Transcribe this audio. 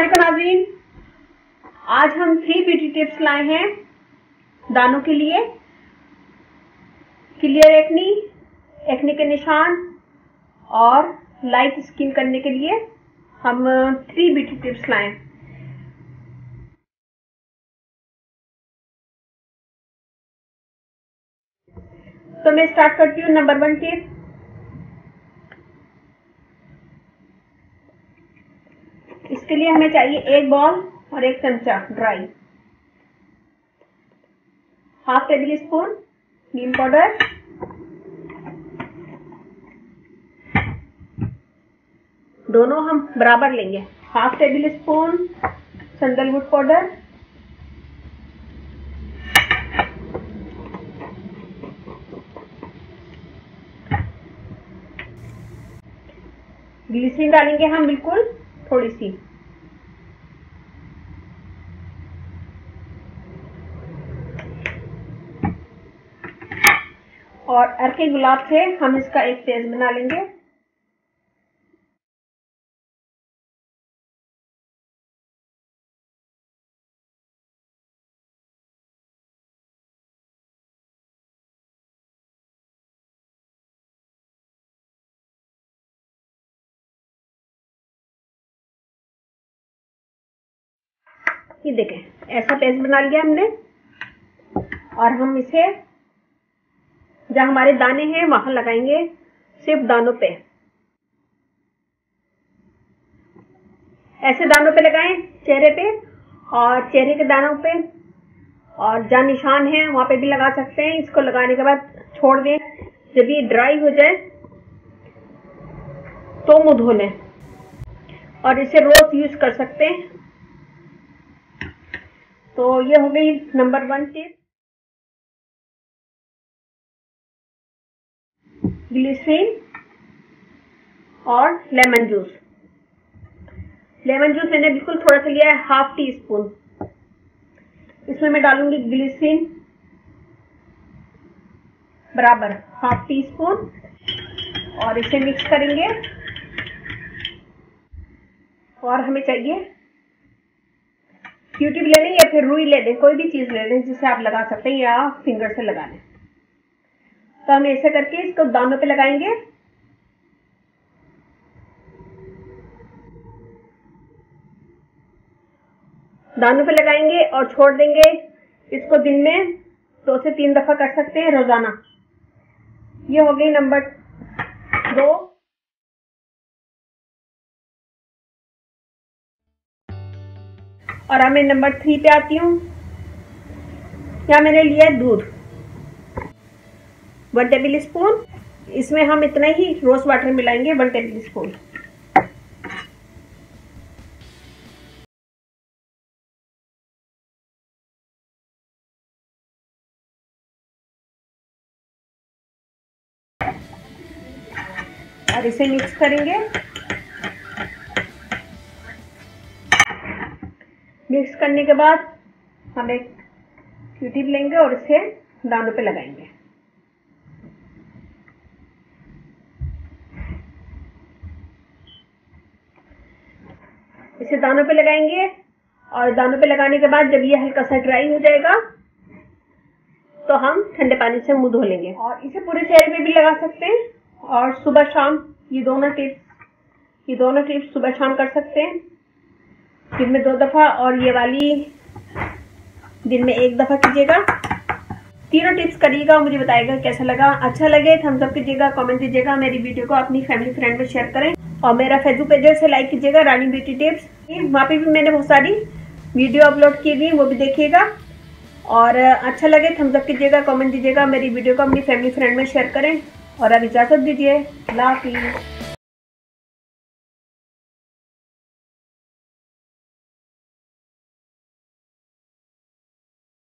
अस्सलामुअलैकुम नाज़रीन, आज हम 3 ब्यूटी टिप्स लाए हैं दानों के लिए। क्लियर एक्नी, एक्ने के निशान और लाइट स्किन करने के लिए हम 3 ब्यूटी टिप्स लाए हैं। तो मैं स्टार्ट करती हूँ। नंबर 1 टिप, इसके लिए हमें चाहिए 1 बॉल और 1 चमचा ड्राई, हाफ टेबल स्पून नीम पाउडर, दोनों हम बराबर लेंगे। Half tablespoon sandalwood powder, glycerine डालेंगे हम बिल्कुल थोड़ी सी, और अर्के गुलाब से हम इसका एक पेस्ट बना लेंगे। ये देखें, ऐसा पेस्ट बना लिया हमने, और हम इसे जहां हमारे दाने हैं वहां लगाएंगे, सिर्फ दानों पे। ऐसे दानों पे लगाएं, चेहरे पे और चेहरे के दानों पे, और जहां निशान है वहां पे भी लगा सकते हैं। इसको लगाने के बाद छोड़ दें। जब ये ड्राई हो जाए तो मुंह धो लें, और इसे रोज यूज कर सकते हैं। तो ये हो गई नंबर 1 टिप। ग्लिसरीन और लेमन जूस। लेमन जूस मैंने बिल्कुल थोड़ा सा लिया है, हाफ टी स्पून। इसमें मैं डालूंगी ग्लिसरीन बराबर हाफ टी स्पून, और इसे मिक्स करेंगे। और हमें चाहिए क्यूटिप ले लें या फिर रुई ले लें, कोई भी चीज ले लें जिसे आप लगा सकते हैं, या फिंगर से लगा लें। तो हम ऐसे करके इसको दानों पे लगाएंगे। दानों पे लगाएंगे और छोड़ देंगे। इसको दिन में 2 से 3 दफा कर सकते हैं रोजाना। ये हो गई नंबर 2। और अब मैं नंबर 3 पे आती हूँ। यहाँ मैंने लिया है दूध 1 टेबल स्पून। इसमें हम इतना ही रोज वाटर मिलाएंगे, 1 टेबल स्पून। और इसे मिक्स करेंगे। मिक्स करने के बाद हम एक क्यूटिप लेंगे और इसे दानों पे लगाएंगे। इसे दानों पे लगाएंगे, और दानों पे लगाने के बाद जब ये हल्का सा ड्राई हो जाएगा तो हम ठंडे पानी से मुंह धो लेंगे। और इसे पूरे चेहरे पे भी लगा सकते हैं, और सुबह शाम ये दोनों टिप्स सुबह शाम कर सकते हैं, दिन में 2 दफा, और ये वाली दिन में 1 दफा कीजिएगा। तीनों टिप्स करिएगा, मुझे बताइएगा कैसा लगा। अच्छा लगे थम्स अप कीजिएगा, कमेंट दीजिएगा। मेरी वीडियो को अपनी फैमिली फ्रेंड में शेयर करें, और मेरा फेसबुक पेज से लाइक कीजिएगा, रानी ब्यूटी टिप्स। वहाँ पे भी मैंने बहुत सारी वीडियो अपलोड की हुई, वो भी देखिएगा। और अच्छा लगे थम्स अप कीजिएगा, कमेंट दीजिएगा। मेरी वीडियो को अपनी फैमिली फ्रेंड में शेयर करें, और अब इजाज़त दीजिए। अल्लाह हाफिज़।